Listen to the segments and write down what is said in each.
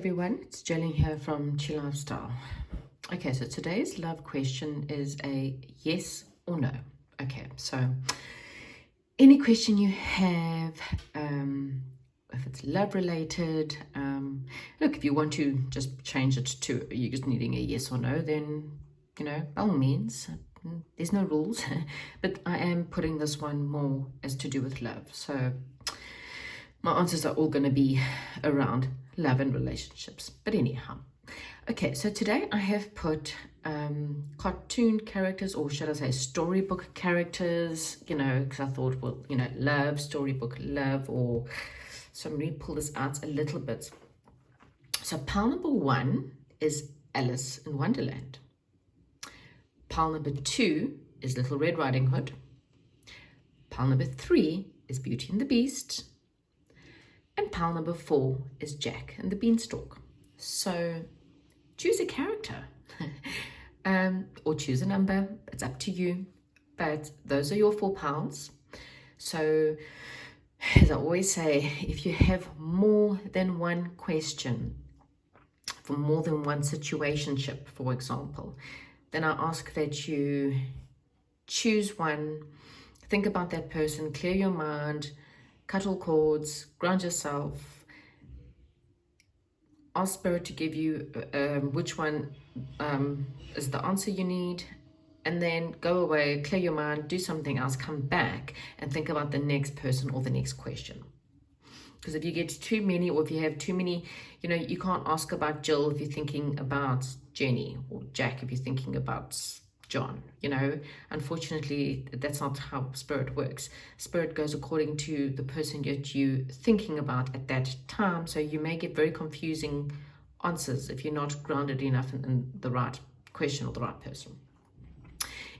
everyone, it's Jelly here from Chill Lifestyle. Okay, so today's love question is a yes or no. Okay, so any question you have, if it's love related, look, if you want to just change it to you just needing a yes or no, then, by all means, there's no rules. But I am putting this one more as to do with love. So my answers are all going to be around love and relationships. But anyhow, okay, so today I have put cartoon characters, or should I say storybook characters, because I thought, well, love, storybook love, or so I'm going to pull this out a little bit. So pile number 1 is Alice in Wonderland. Pile number 2 is Little Red Riding Hood. Pile number 3 is Beauty and the Beast. And pile number 4 is Jack and the Beanstalk. So choose a character or choose a number. It's up to you. But those are your 4 piles. So as I always say, if you have more than one question for more than one situationship, for example, then I ask that you choose one, think about that person, clear your mind, cut all cords, ground yourself, ask Spirit to give you which one is the answer you need, and then go away, clear your mind, do something else, come back and think about the next person or the next question. Because if you get too many, or if you have too many, you can't ask about Jill if you're thinking about Jenny, or Jack if you're thinking about John. Unfortunately, that's not how Spirit works. Spirit goes according to the person that you're thinking about at that time. So you may get very confusing answers if you're not grounded enough in the right question or the right person.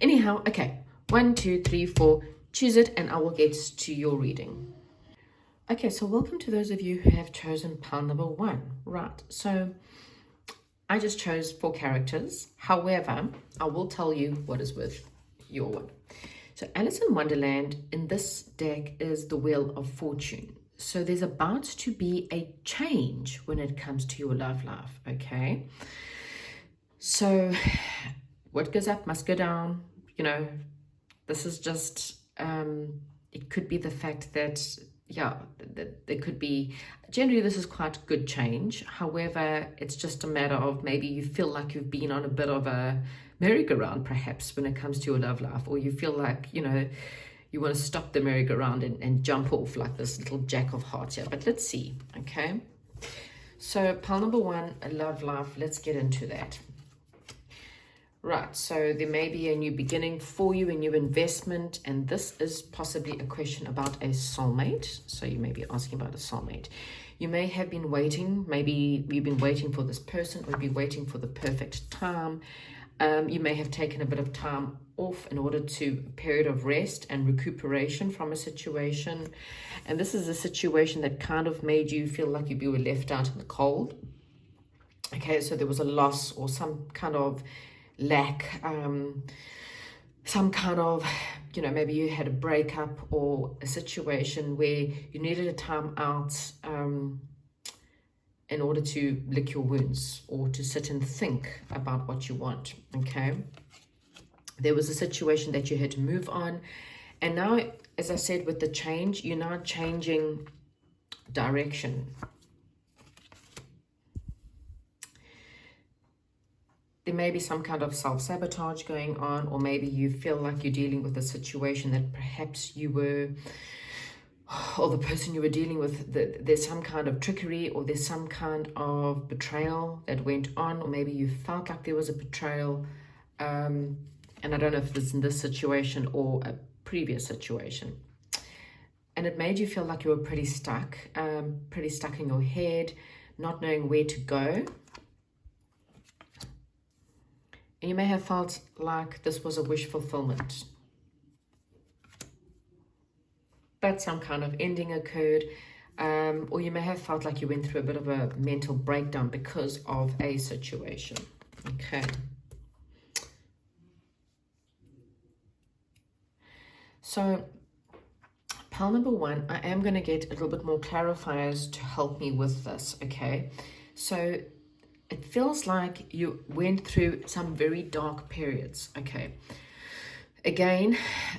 Anyhow, okay, 1, 2, 3, 4, choose it, and I will get to your reading. Okay, so welcome to those of you who have chosen pile number 1. Right, so I just chose 4 characters. However, I will tell you what is with your one. So Alice in Wonderland in this deck is the Wheel of Fortune. So there's about to be a change when it comes to your love life, okay? So what goes up must go down. This is just, it could be the fact that that there could be, generally this is quite good change. However, it's just a matter of maybe you feel like you've been on a bit of a merry-go-round perhaps when it comes to your love life, or you feel like, you want to stop the merry-go-round and jump off like this little Jack of Hearts here. But let's see, okay? So pile number 1, a love life, let's get into that. Right, so there may be a new beginning for you, a new investment, and this is possibly a question about a soulmate. So you may be asking about a soulmate. You may have been waiting, maybe you've been waiting for this person, or you've been waiting for the perfect time. You may have taken a bit of time off in order to a period of rest and recuperation from a situation. And this is a situation that kind of made you feel like you were left out in the cold. Okay, so there was a loss or some kind of lack, some kind of, maybe you had a breakup or a situation where you needed a time out in order to lick your wounds or to sit and think about what you want, okay? There was a situation that you had to move on. And now, as I said, with the change, you're now changing direction. There may be some kind of self-sabotage going on, or maybe you feel like you're dealing with a situation that perhaps you were, or the person you were dealing with, there's some kind of trickery, or there's some kind of betrayal that went on, or maybe you felt like there was a betrayal. And I don't know if it's in this situation or a previous situation. And it made you feel like you were pretty stuck in your head, not knowing where to go. And you may have felt like this was a wish fulfillment. But some kind of ending occurred. Or you may have felt like you went through a bit of a mental breakdown because of a situation. Okay. So, pile number 1, I am going to get a little bit more clarifiers to help me with this, okay? So it feels like you went through some very dark periods. Okay. Again,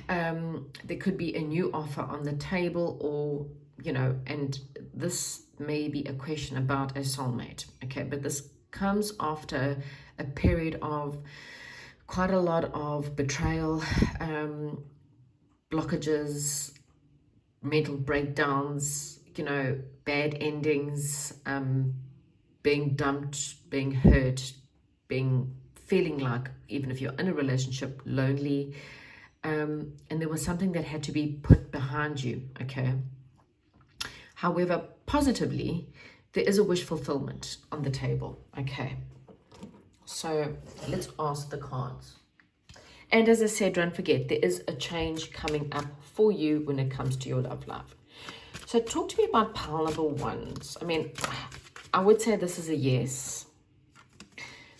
there could be a new offer on the table, or, and this may be a question about a soulmate. Okay. But this comes after a period of quite a lot of betrayal, blockages, mental breakdowns, bad endings, being dumped, being hurt, feeling like, even if you're in a relationship, lonely. And there was something that had to be put behind you, okay? However, positively, there is a wish fulfillment on the table, okay? So let's ask the cards. And as I said, don't forget, there is a change coming up for you when it comes to your love life. So talk to me about pile number ones. I mean, I would say this is a yes.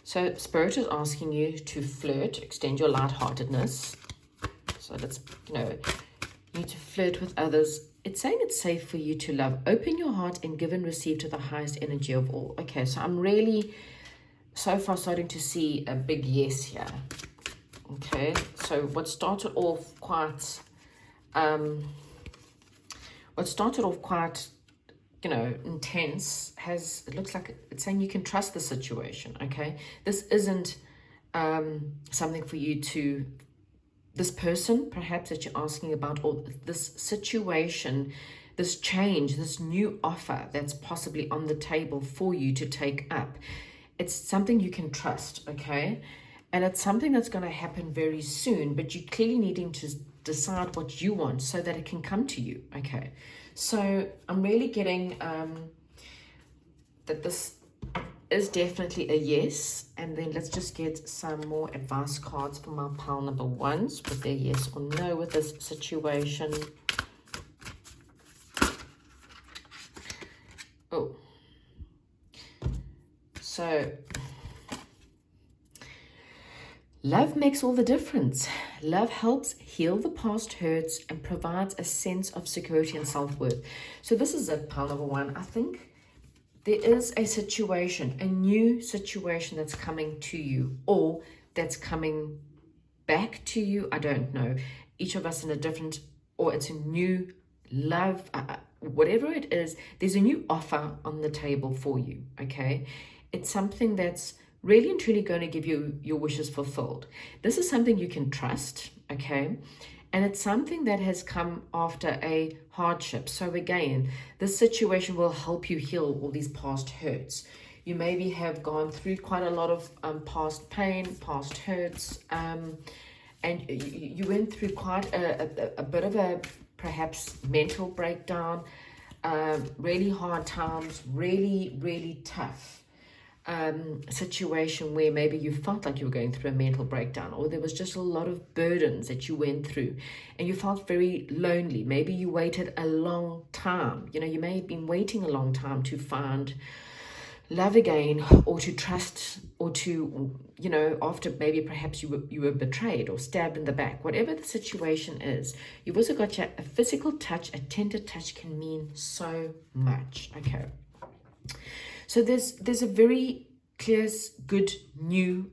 So Spirit is asking you to flirt, extend your lightheartedness. So let's, you need to flirt with others. It's saying it's safe for you to love. Open your heart and give and receive to the highest energy of all. Okay, so I'm really so far starting to see a big yes here. Okay, so what started off quite, intense it looks like it's saying you can trust the situation. Okay, this isn't something for you to, this person perhaps that you're asking about, or this situation, this change, this new offer that's possibly on the table for you to take up. It's something you can trust, okay? And it's something that's going to happen very soon, but you're clearly needing to decide what you want so that it can come to you, okay? So I'm really getting that this is definitely a yes. And then let's just get some more advice cards from our pile number ones with their yes or no with this situation. Oh. So love makes all the difference. Love helps heal the past hurts and provides a sense of security and self-worth. So this is a pile number one. I think there is a situation, a new situation that's coming to you, or that's coming back to you. I don't know. Each of us in a different, or it's a new love, whatever it is, there's a new offer on the table for you, okay? It's something that's really and truly going to give you your wishes fulfilled. This is something you can trust, okay? And it's something that has come after a hardship. So again, this situation will help you heal all these past hurts. You maybe have gone through quite a lot of past pain, past hurts, and you went through quite a bit of a perhaps mental breakdown, really hard times, really, really tough situation where maybe you felt like you were going through a mental breakdown, or there was just a lot of burdens that you went through and you felt very lonely. Maybe you waited a long time. You may have been waiting a long time to find love again, or to trust, or to, after maybe perhaps you were betrayed or stabbed in the back. Whatever the situation is, you've also got a physical touch. A tender touch can mean so much, okay? So there's a very clear, good, new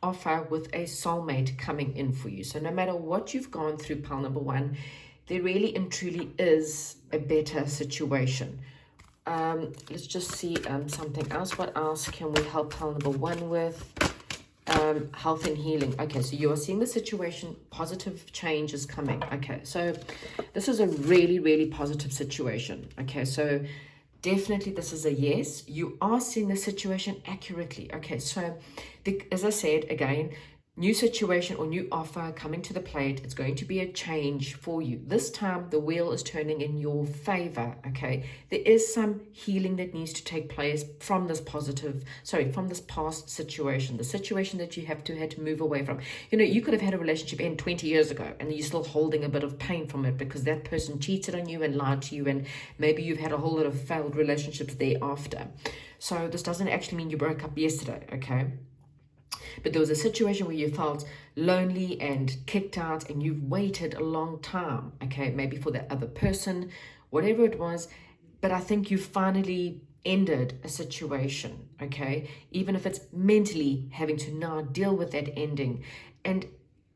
offer with a soulmate coming in for you. So no matter what you've gone through, pile number one, there really and truly is a better situation. Let's just see something else. What else can we help pile number one with? Health and healing. Okay, so you are seeing the situation, positive change is coming. Okay, so this is a really, really positive situation. Okay, so definitely this is a yes. You are seeing the situation accurately. Okay, so as I said, again, new situation or new offer coming to the plate. It's going to be a change for you. This time the wheel is turning in your favor, okay? There is some healing that needs to take place from this from this past situation, the situation that you had to move away from. You could have had a relationship end 20 years ago and you're still holding a bit of pain from it because that person cheated on you and lied to you, and maybe you've had a whole lot of failed relationships thereafter. So this doesn't actually mean you broke up yesterday, okay? But there was a situation where you felt lonely and kicked out and you've waited a long time, okay, maybe for that other person, whatever it was. But I think you finally ended a situation, okay? Even if it's mentally having to now deal with that ending. And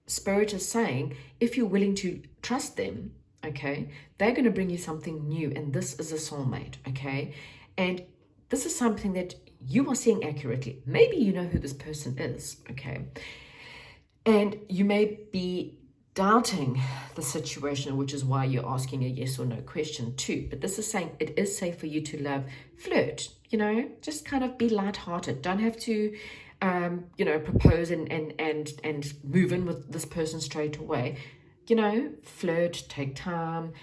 Spirit is saying, if you're willing to trust them, okay, they're going to bring you something new, and this is a soulmate, okay? And this is something that you are seeing accurately. Maybe you know who this person is, okay? And you may be doubting the situation, which is why you're asking a yes or no question too. But this is saying it is safe for you to love, flirt, just kind of be lighthearted. Don't have to, propose and move in with this person straight away. Flirt, take time.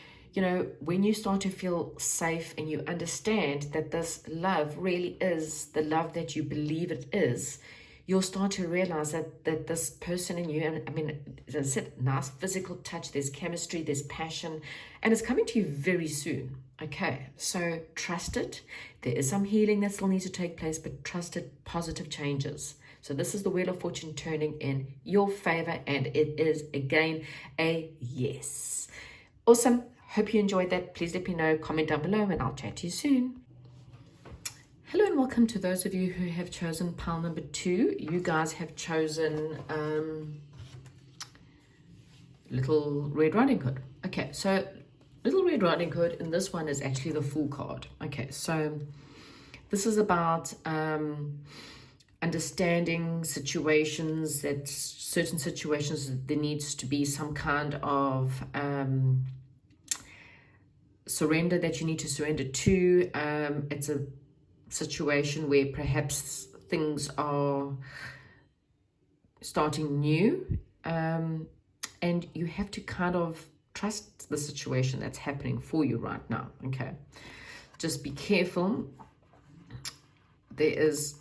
When you start to feel safe and you understand that this love really is the love that you believe it is, you'll start to realize that this person in you, and I mean, as I said, nice physical touch, there's chemistry, there's passion, and it's coming to you very soon. Okay, so trust it. There is some healing that still needs to take place, but trust it, positive changes. So this is the Wheel of Fortune turning in your favor, and it is, again, a yes. Awesome. Hope you enjoyed that. Please let me know, comment down below, and I'll chat to you soon. Hello and welcome to those of you who have chosen pile number 2. You guys have chosen Little Red Riding Hood. Okay, so Little Red Riding Hood, and this one is actually the Fool card. Okay, so this is about understanding situations, that certain situations there needs to be some kind of surrender that you need to surrender to. It's a situation where perhaps things are starting new, and you have to kind of trust the situation that's happening for you right now. Okay, just be careful. There is,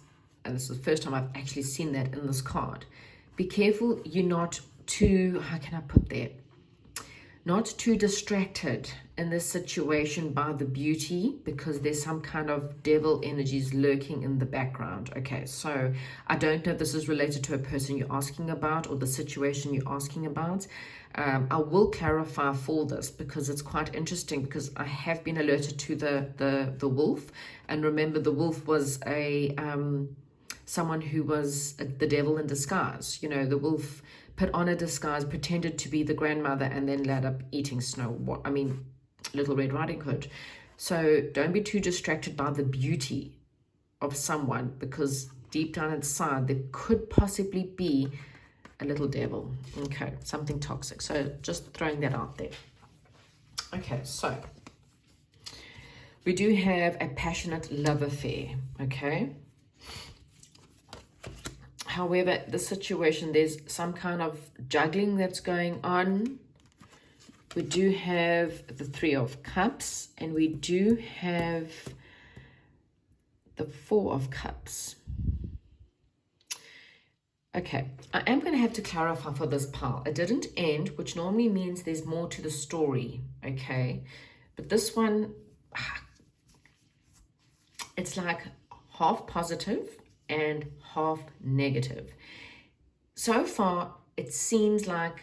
and this is the first time I've actually seen that in this card, be careful you're not too, how can I put that, not too distracted in this situation by the beauty, because there's some kind of devil energies lurking in the background. Okay, so I don't know if this is related to a person you're asking about or the situation you're asking about. I will clarify for this because it's quite interesting, because I have been alerted to the wolf, and remember the wolf was a someone who was the devil in disguise. The wolf put on a disguise, pretended to be the grandmother, and then led up eating Little Red Riding Hood. So don't be too distracted by the beauty of someone, because deep down inside there could possibly be a little devil. Okay, something toxic. So just throwing that out there. Okay, so we do have a passionate love affair. Okay. However, the situation, there's some kind of juggling that's going on. We do have the 3 of Cups, and we do have the 4 of Cups. Okay, I am going to have to clarify for this pile. It didn't end, which normally means there's more to the story, okay? But this one, it's like half positive and half negative. So far, it seems like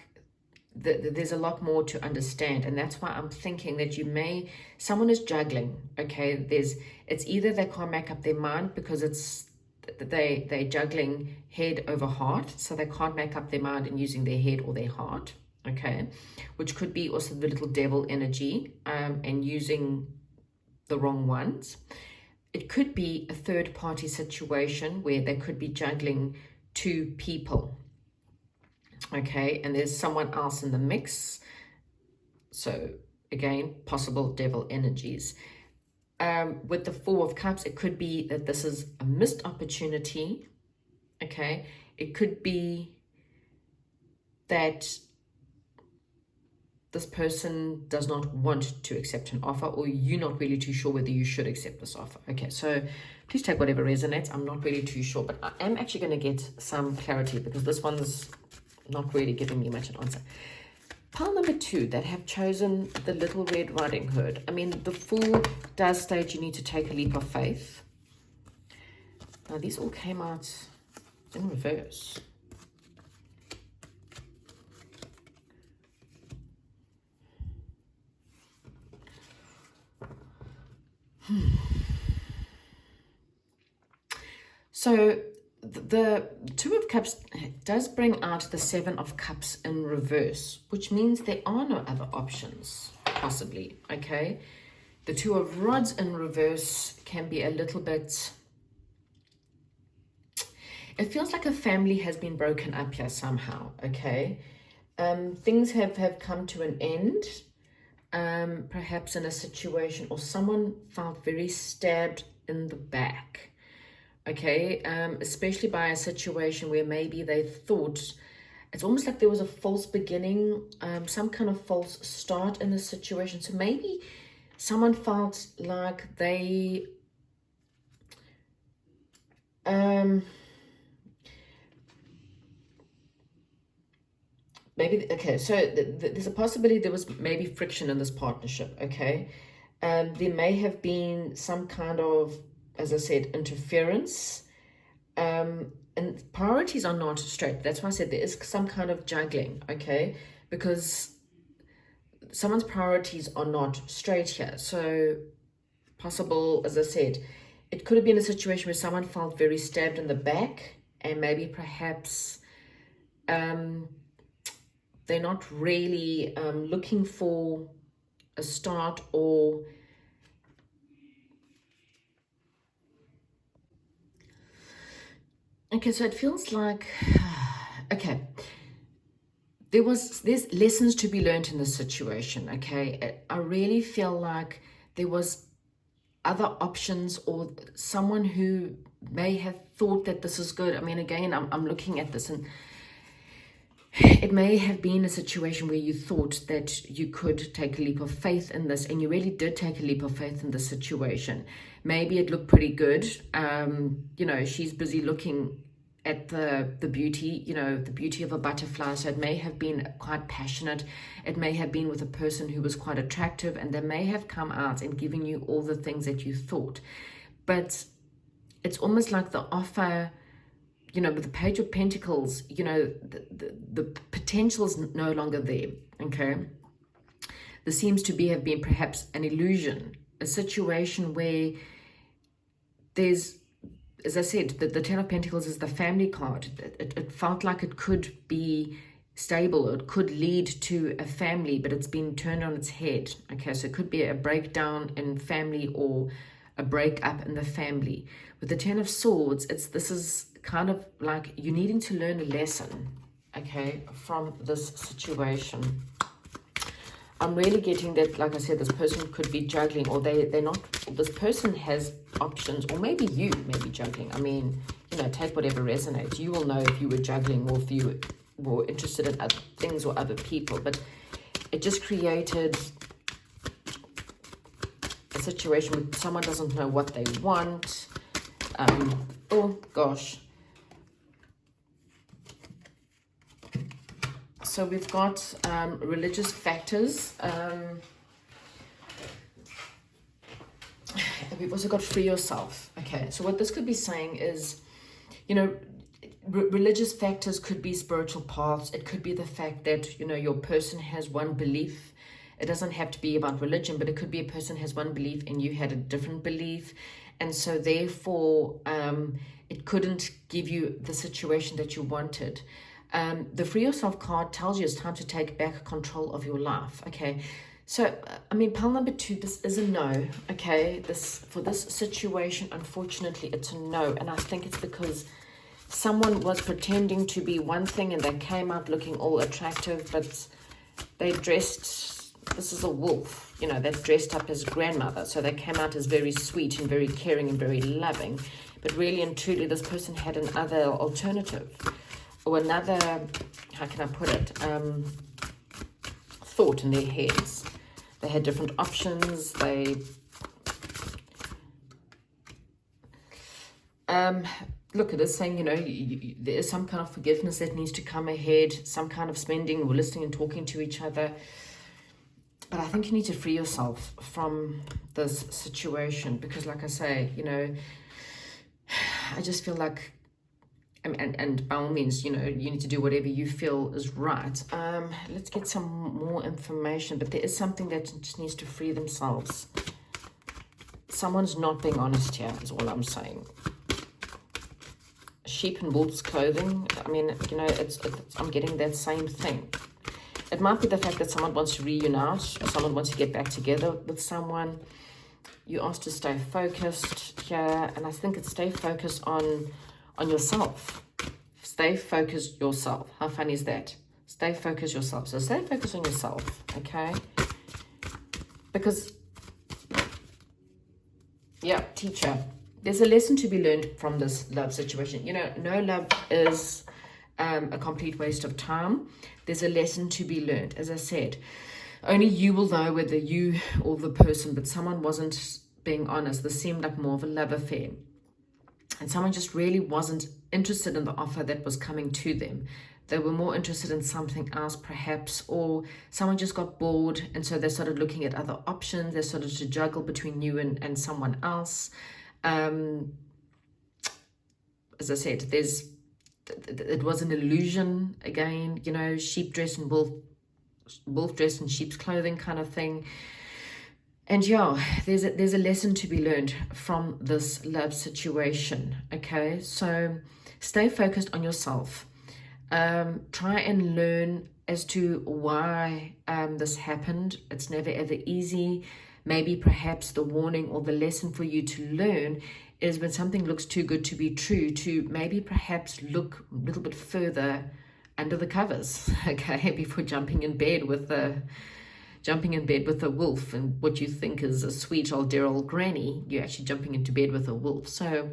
there's a lot more to understand, and that's why I'm thinking that someone is juggling. Okay, it's either they can't make up their mind because they're juggling head over heart, so they can't make up their mind in using their head or their heart. Okay, which could be also the little devil energy, and using the wrong ones. It could be a third party situation where they could be juggling 2 people. Okay, and there's someone else in the mix. So again, possible devil energies. With the 4 of Cups, it could be that this is a missed opportunity. Okay, it could be that this person does not want to accept an offer, or you're not really too sure whether you should accept this offer. Okay, so please take whatever resonates. I'm not really too sure, but I am actually going to get some clarity, because this one's not really giving me much an answer. Pile number 2 that have chosen the Little Red Riding Hood. I mean, the Fool does state you need to take a leap of faith. Now, these all came out in reverse. So the Two of Cups does bring out the Seven of Cups in reverse, which means there are no other options, possibly, okay? The Two of Rods in reverse can be a little bit... It feels like a family has been broken up here somehow, okay? Things have come to an end, perhaps in a situation, or someone felt very stabbed in the back. Okay, especially by a situation where maybe they thought, it's almost like there was a false beginning, some kind of false start in the situation. So maybe someone felt like they, maybe, okay, so there's a possibility there was maybe friction in this partnership, okay? There may have been some kind of, as I said, interference, and priorities are not straight. That's why I said there is some kind of juggling, okay? Because someone's priorities are not straight here. So possible, as I said, it could have been a situation where someone felt very stabbed in the back, and maybe perhaps they're not really looking for a start, or okay, so it feels like, okay, there's lessons to be learned in this situation, okay? I really feel like there was other options, or someone who may have thought that this is good. I mean, again, I'm looking at this, and it may have been a situation where you thought that you could take a leap of faith in this, and you really did take a leap of faith in this situation. Maybe it looked pretty good. You know, she's busy looking at the beauty, you know, the beauty of a butterfly. So it may have been quite passionate. It may have been with a person who was quite attractive, and they may have come out and given you all the things that you thought. But it's almost like the offer, you know, with the Page of Pentacles, you know, the potential is no longer there, okay? There seems to have been perhaps an illusion, a situation where there's, as I said, the Ten of Pentacles is the family card. It felt like it could be stable, it could lead to a family, but it's been turned on its head, okay? So it could be a breakdown in family, or a breakup in the family. With the Ten of Swords, this is kind of like you needing to learn a lesson, okay, from this situation. I'm really getting that, like I said, this person could be juggling, or they're not, this person has options, or maybe you may be juggling. I mean, you know, take whatever resonates. You will know if you were juggling, or if you were interested in other things or other people. But it just created a situation where someone doesn't know what they want. Oh gosh. So we've got religious factors. We've also got free yourself. Okay, so what this could be saying is, you know, religious factors could be spiritual paths. It could be the fact that, you know, your person has one belief. It doesn't have to be about religion, but it could be a person has one belief and you had a different belief. And so therefore, it couldn't give you the situation that you wanted. The Free Yourself card tells you it's time to take back control of your life. Okay, so I mean, pile number 2, this is a no. Okay, for this situation, unfortunately, it's a no. And I think it's because someone was pretending to be one thing and they came out looking all attractive, but they dressed, this is a wolf, you know, they've dressed up as grandmother. So they came out as very sweet and very caring and very loving. But really and truly, this person had another alternative, or another, how can I put it, thought in their heads. They had different options. They, look, it is saying, you know, there is some kind of forgiveness that needs to come ahead, some kind of spending or listening and talking to each other. But I think you need to free yourself from this situation, because like I say, you know, I just feel like, and by all means, you know, you need to do whatever you feel is right. Let's get some more information, but there is something that just needs to free themselves. Someone's not being honest here, is all I'm saying. sheep and wolf's clothing. I mean, you know, I'm getting that same thing. It might be the fact that someone wants to reunite, someone wants to get back together with someone. You asked to stay focused here, and I think it's stay focused on yourself. Stay focused yourself. How funny is that? Stay focused yourself. So stay focused on yourself, okay? Because, yeah, teacher, there's a lesson to be learned from this love situation. You know, no love is a complete waste of time. There's a lesson to be learned. As I said, only you will know whether you or the person, but someone wasn't being honest. This seemed like more of a love affair. And someone just really wasn't interested in the offer that was coming to them. They were more interested in something else perhaps, or someone just got bored, and so they started looking at other options. They started to juggle between you and someone else. As I said, it was an illusion again, you know, sheep dressed in wolf dressed in sheep's clothing kind of thing. And yeah, there's a lesson to be learned from this love situation, okay? So stay focused on yourself. Try and learn as to why this happened. It's never ever easy. Maybe perhaps the warning or the lesson for you to learn is when something looks too good to be true, to maybe perhaps look a little bit further under the covers, okay, before jumping in bed with a wolf, and what you think is a sweet old dear old granny, you're actually jumping into bed with a wolf. So,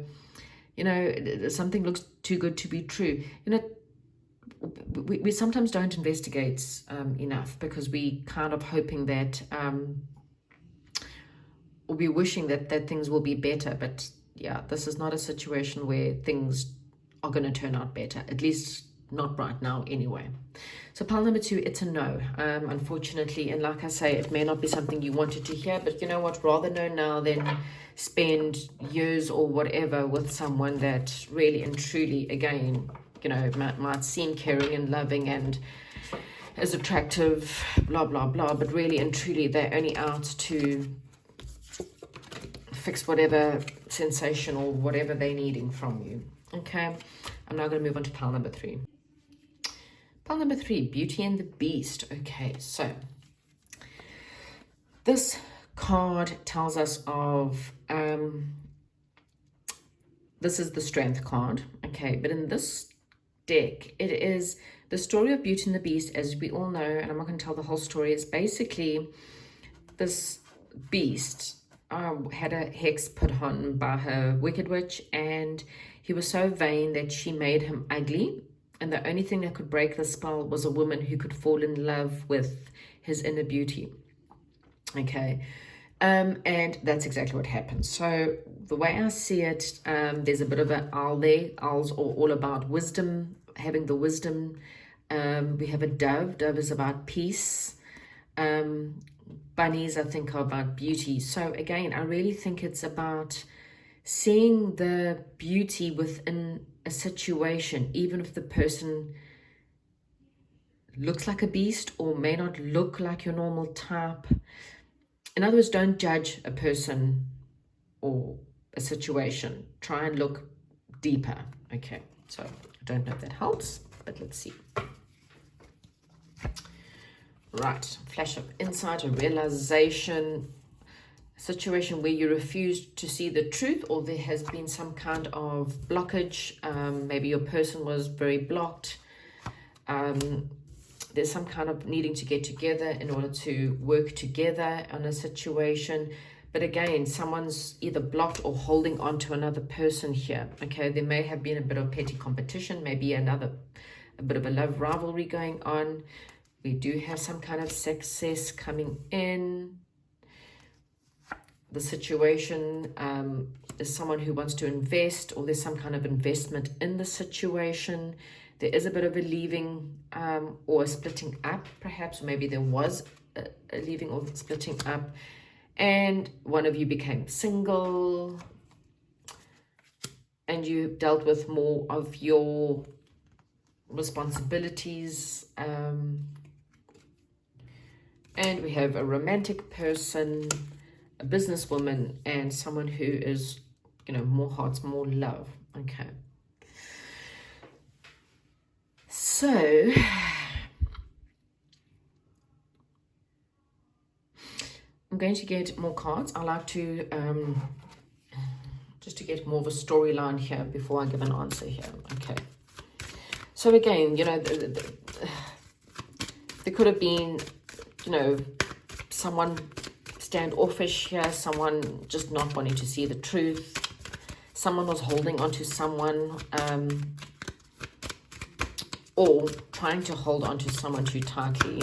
you know, something looks too good to be true. You know, we sometimes don't investigate enough, because we kind of hoping that, or we're wishing that things will be better. But yeah, this is not a situation where things are going to turn out better, at least not right now anyway. So pile number 2, it's a no, unfortunately. And like I say, it may not be something you wanted to hear, but you know what, rather know now than spend years or whatever with someone that really and truly, again, you know, might seem caring and loving and is attractive, blah blah blah, but really and truly they're only out to fix whatever sensation or whatever they're needing from you. Okay, I'm now going to move on to pile number 3. Pile number 3, Beauty and the Beast. Okay, so this card tells us of, this is the Strength card, okay, but in this deck, it is the story of Beauty and the Beast, as we all know, and I'm not going to tell the whole story. Is basically this beast had a hex put on by her wicked witch, and he was so vain that she made him ugly. And the only thing that could break the spell was a woman who could fall in love with his inner beauty. Okay. And that's exactly what happened. So the way I see it, there's a bit of an owl there. Owls are all about wisdom, having the wisdom. We have a dove. Dove is about peace. Bunnies, I think, are about beauty. So again, I really think it's about seeing the beauty within a situation, even if the person looks like a beast or may not look like your normal type. In other words, don't judge a person or a situation. Try and look deeper. Okay, so I don't know if that helps, but let's see. Right, flash of insight, a realization, a situation where you refuse to see the truth, or there has been some kind of blockage. Maybe your person was very blocked. There's some kind of needing to get together in order to work together on a situation. But again, someone's either blocked or holding on to another person here. Okay, there may have been a bit of petty competition, maybe a bit of a love rivalry going on. We do have some kind of success coming in. The situation is someone who wants to invest, or there's some kind of investment in the situation. There is a bit of a leaving or a splitting up, perhaps, or maybe there was a leaving or splitting up, and one of you became single, and you dealt with more of your responsibilities. And we have a romantic person, a businesswoman, and someone who is, you know, more hearts, more love. Okay. So I'm going to get more cards. I like to just to get more of a storyline here before I give an answer here. Okay. So again, you know, there could have been, you know, someone standoffish here, someone just not wanting to see the truth. Someone was holding on to someone, or trying to hold on to someone too tightly.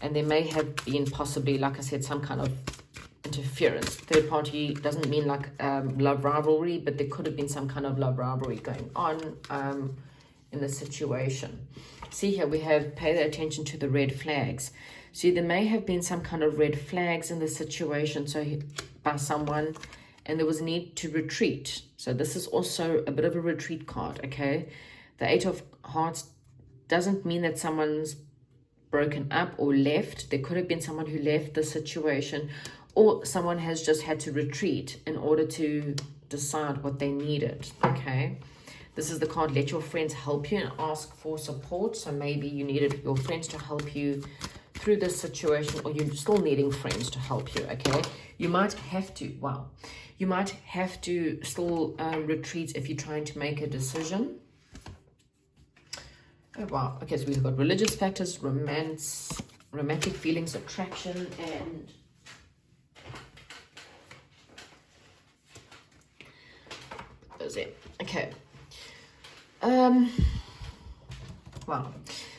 And there may have been possibly, like I said, some kind of interference. Third party doesn't mean like love rivalry, but there could have been some kind of love rivalry going on in the situation. See here, we have pay attention to the red flags. See, there may have been some kind of red flags in the situation, so by someone, and there was a need to retreat. So this is also a bit of a retreat card, okay? The Eight of Hearts doesn't mean that someone's broken up or left. There could have been someone who left the situation, or someone has just had to retreat in order to decide what they needed, okay? This is the card, let your friends help you, and ask for support. So maybe you needed your friends to help you through this situation, or you're still needing friends to help you, okay? You might have to, you might have to still retreat if you're trying to make a decision. Oh, wow. Okay, so we've got religious factors, romance, romantic feelings, attraction, and those in. Okay. Wow.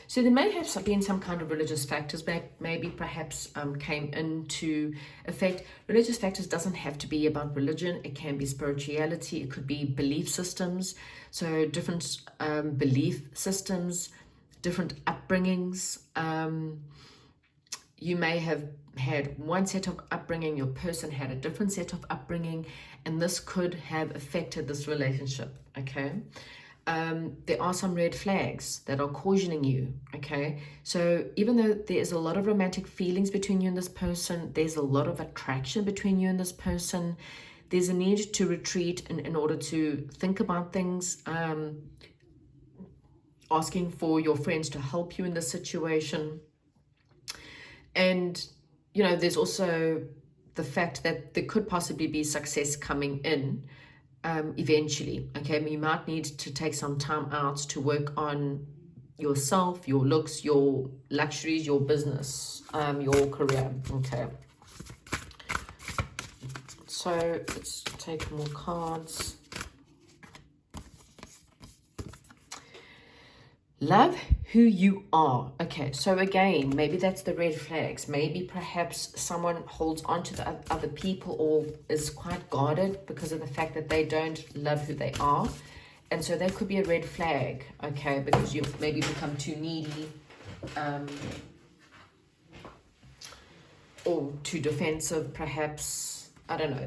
So there may have been some kind of religious factors that maybe perhaps came into effect. Religious factors doesn't have to be about religion. It can be spirituality. It could be belief systems. So different belief systems, different upbringings. You may have had one set of upbringing. Your person had a different set of upbringing. And this could have affected this relationship, okay? There are some red flags that are cautioning you, okay? So even though there's a lot of romantic feelings between you and this person, there's a lot of attraction between you and this person, there's a need to retreat in order to think about things, asking for your friends to help you in this situation. And, you know, there's also the fact that there could possibly be success coming in eventually, okay? You might need to take some time out to work on yourself, your looks, your luxuries, your business, your career, okay? So let's take more cards. Love who you are. Okay, so again, maybe that's the red flags. Maybe perhaps someone holds on to the other people or is quite guarded because of the fact that they don't love who they are. And so that could be a red flag, okay, because you maybe become too needy or too defensive, perhaps. I don't know,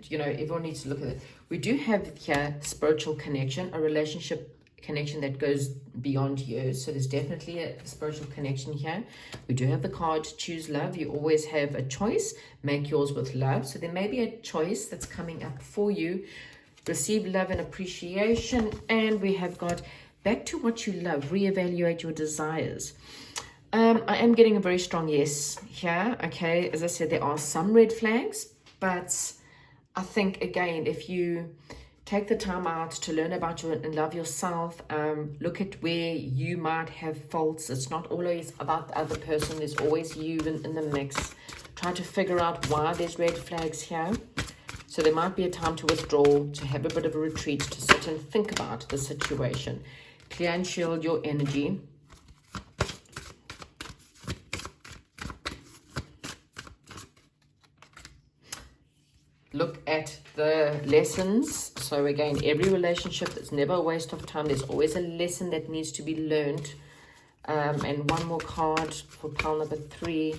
you know, everyone needs to look at it. We do have here spiritual connection, a relationship connection that goes beyond years. So there's definitely a spiritual connection here. We do have the card choose love. You always have a choice, make yours with love. So there may be a choice that's coming up for you. Receive love and appreciation. And we have got back to what you love, reevaluate your desires. I am getting a very strong yes here, okay? As I said, there are some red flags, but I think again, if you take the time out to learn about you and love yourself. Look at where you might have faults. It's not always about the other person. There's always you in the mix. Try to figure out why there's red flags here. So there might be a time to withdraw, to have a bit of a retreat, to sit and think about the situation. Clear and shield your energy. Look at the lessons. So again, every relationship is never a waste of time. There's always a lesson that needs to be learned. And one more card for pile number 3.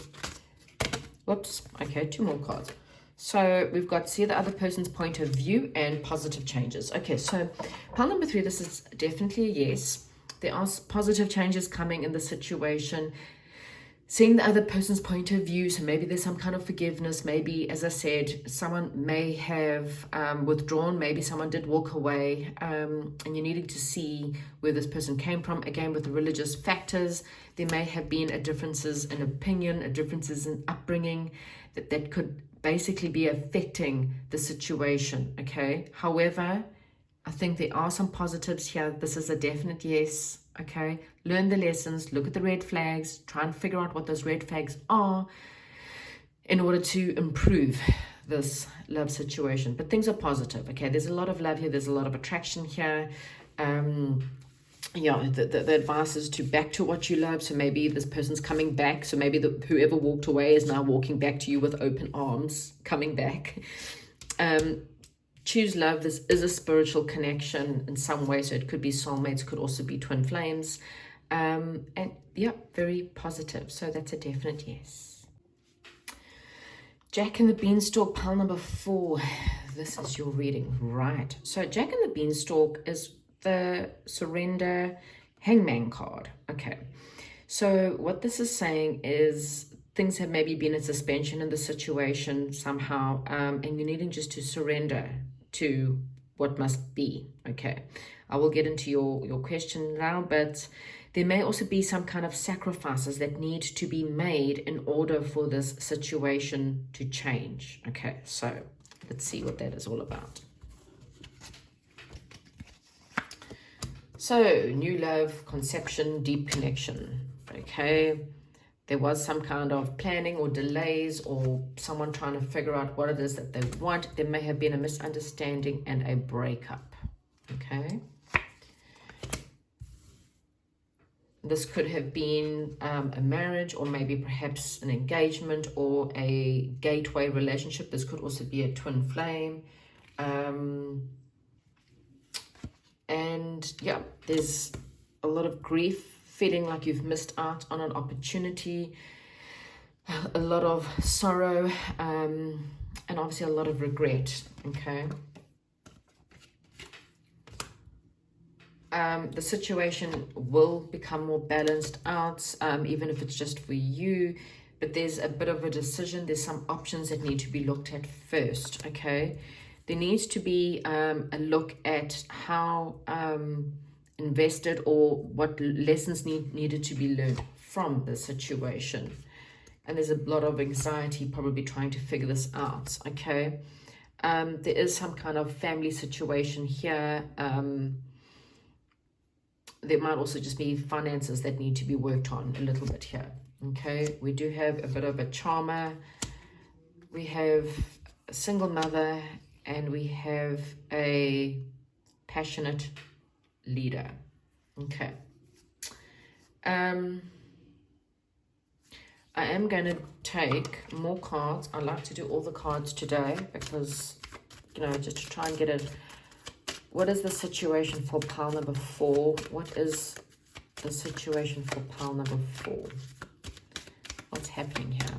Whoops. Okay, 2 more cards. So we've got see the other person's point of view and positive changes. Okay, so pile number 3, this is definitely a yes. There are positive changes coming in the situation. seeing the other person's point of view. So maybe there's some kind of forgiveness. Maybe, as I said, someone may have withdrawn. Maybe someone did walk away, and you're needing to see where this person came from. Again, with the religious factors, there may have been a differences in opinion, a differences in upbringing that could basically be affecting the situation. Okay. However, I think there are some positives here. This is a definite yes. Okay, learn the lessons, look at the red flags, try and figure out what those red flags are in order to improve this love situation. But things are positive. Okay, there's a lot of love here, there's a lot of attraction here. Yeah, the advice is to back to what you love. So maybe this person's coming back. So maybe whoever walked away is now walking back to you with open arms, coming back. Choose love. This is a spiritual connection in some way. So it could be soulmates, could also be twin flames. And yeah, very positive. So that's a definite yes. Jack and the Beanstalk, pile number 4. This is your reading, right? So Jack and the Beanstalk is the surrender hangman card. Okay. So what this is saying is things have maybe been in suspension in the situation somehow, and you're needing just to surrender to what must be. Okay, I will get into your question now, but there may also be some kind of sacrifices that need to be made in order for this situation to change. Okay, so let's see what that is all about. So, new love, conception, deep connection. Okay, there was some kind of planning or delays or someone trying to figure out what it is that they want. There may have been a misunderstanding and a breakup. Okay. This could have been a marriage, or maybe perhaps an engagement or a gateway relationship. This could also be a twin flame. And yeah, there's a lot of grief, feeling like you've missed out on an opportunity, a lot of sorrow, and obviously a lot of regret. Okay. The situation will become more balanced out, even if it's just for you, but there's a bit of a decision. There's some options that need to be looked at first. Okay. There needs to be a look at how invested or what lessons needed to be learned from the situation. And there's a lot of anxiety probably trying to figure this out. Okay. There is some kind of family situation here. There might also just be finances that need to be worked on a little bit here. Okay. We do have a bit of a charmer. We have a single mother, and we have a passionate leader. Okay. I am going to take more cards. I like to do all the cards today because, you know, just to try and get it. What is the situation for pile number 4? What is the situation for pile number 4? What's happening here?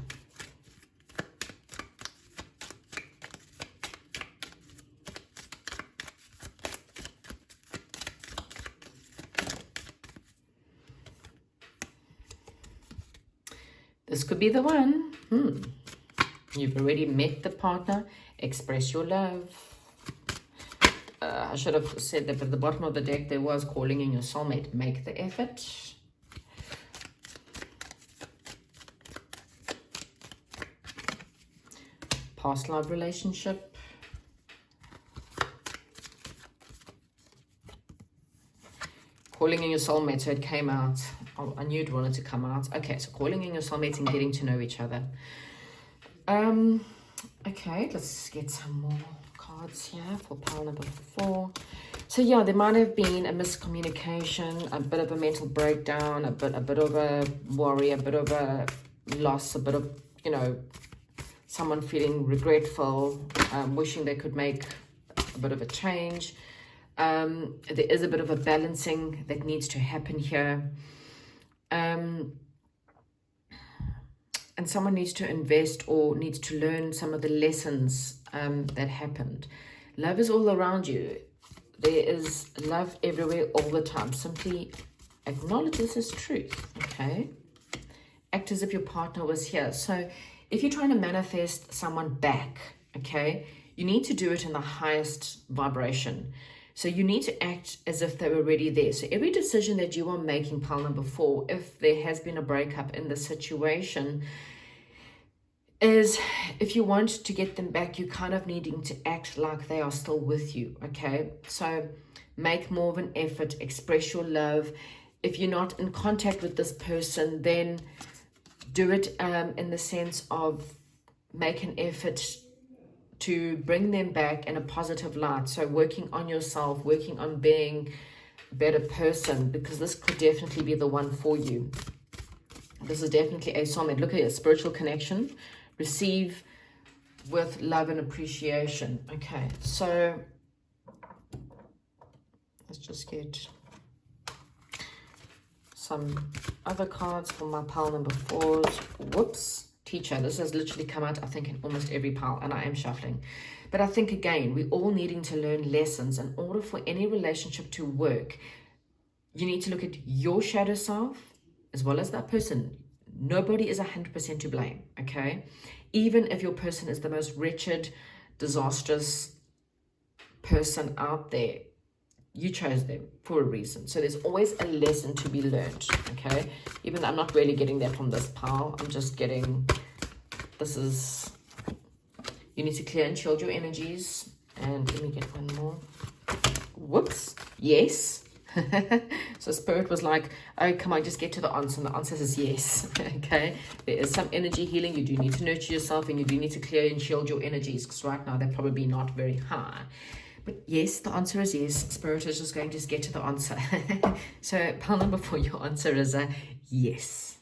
This could be the one. You've already met the partner. Express your love. I should have said that, but at the bottom of the deck there was calling in your soulmate. Make the effort. Past life relationship. Calling in your soulmate, so it came out. I knew it wanted to come out. Okay, so calling in your soulmates and getting to know each other. Okay, let's get some more cards here for pile number 4. So yeah, there might have been a miscommunication, a bit of a mental breakdown, a bit of a worry, a bit of a loss, a bit of, you know, someone feeling regretful, wishing they could make a bit of a change. There is a bit of a balancing that needs to happen here. And someone needs to invest or needs to learn some of the lessons that happened. Love is all around you. There is love everywhere all the time. Simply acknowledge this as truth, okay? act as if your partner was here. So if you're trying to manifest someone back, okay, you need to do it in the highest vibration. So you need to act as if they were already there. So every decision that you are making, pile number 4, if there has been a breakup in the situation, is if you want to get them back, you kind of needing to act like they are still with you, okay? So make more of an effort, express your love. If you're not in contact with this person, then do it in the sense of make an effort to bring them back in a positive light. So working on yourself, working on being a better person, because this could definitely be the one for you. This is definitely a soulmate. Look at your spiritual connection. Receive with love and appreciation. Okay, so let's just get some other cards for my pile number 4s. Whoops. Teacher. This has literally come out, I think, in almost every pile, and I am shuffling. But I think, again, we're all needing to learn lessons. In order for any relationship to work, you need to look at your shadow self as well as that person. Nobody is 100% to blame, okay? Even if your person is the most wretched, disastrous person out there, you chose them for a reason. So there's always a lesson to be learned, okay? Even I'm not really getting that from this pile. I'm just getting, this is, you need to clear and shield your energies. And let me get one more. Whoops. Yes. So Spirit was like, oh, come on, just get to the answer. And the answer is yes, okay? There is some energy healing. You do need to nurture yourself, and you do need to clear and shield your energies, because right now they're probably not very high. But yes, the answer is yes. Spirit is just going to get to the answer. So pile number 4, your answer is a yes.